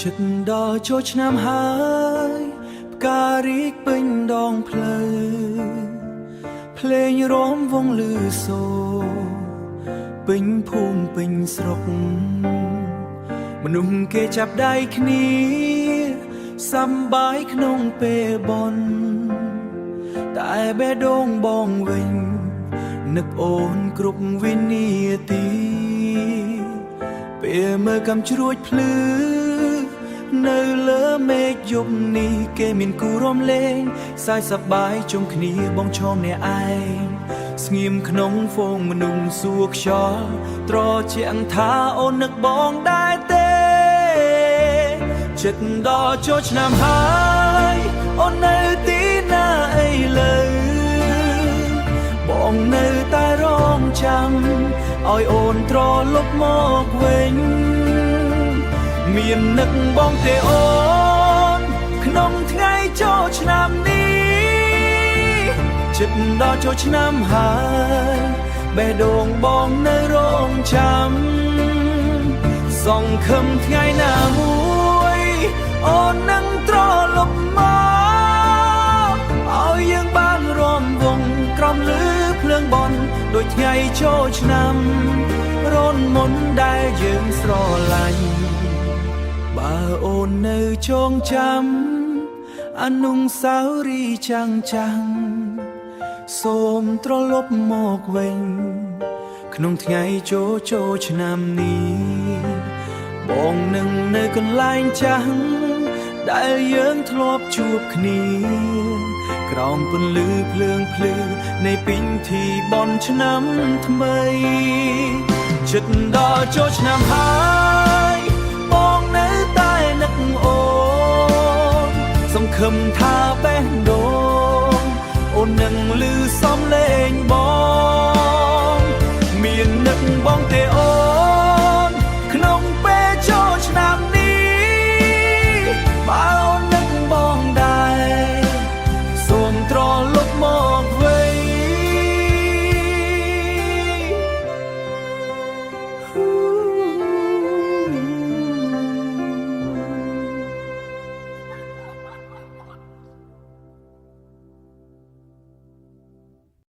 ជិតដល់ចូលឆ្នាំហើយផ្ការីកពេញដងផ្លូវភ្លេងរាំវង់លឺសូរពេញភូមិពេញស្រុកមនុស្សគេចាប់ដៃគ្នាសប្បាយក្នុងពេលបុណ្យតែបេះដូងបងវិញនឹកអូនគ្រប់វិនាទីពេលមើលកំជ្រួចភ្លឺនៅលើមេឃយប់នេះគេមានគូរំលេងសើចសប្បាយជុំគ្នាបងឈមអ្នកឯងស្ងៀមក្នុងហ្វូងមនុស្សសួរខ្យល់ត្រជាក់ថាអូននឹកបងដែរទេចិត្តដល់ចូលឆ្នាំហើយអូននៅទីណាអីលើបងនៅតែរងចាំឲ្យអូនត្រឡប់មកវិញមាននឹកបងទេអូនក្នុងថ្ងៃចូលឆ្នាំនេះចិត្តដល់ចូលឆ្នាំហើយបេះដូងបងនៅរងចាំសង្ឃឹមថ្ងៃណាមួយអូននឹងត្រឡប់មកឲ្យយើងបានរាំវង់ក្រំលឺភ្លើងបន់ដូចថ្ងៃចូលឆ្នាំរនមុនដែលយើងស្រឡាញ់បើអូននៅចងចាំអនុស្សាវរីយ៍ចាំងសូមត្រឡប់មកវិញក្នុងថ្ងៃចូលឆ្នាំនេះបងនឹងនៅកន្លែងចាស់ដែលយើងធ្លាប់ជួបគ្នាក្រោមពន្លឺភ្លើងភ្លឺនៃពិធីបុណ្យឆ្នាំថ្មីចិត្តដល់ចូលឆ្នាំហើយបងនៅតែនឹកអូនសង្ឃឹមថាបេះដូងអូននឹងឮសំឡេង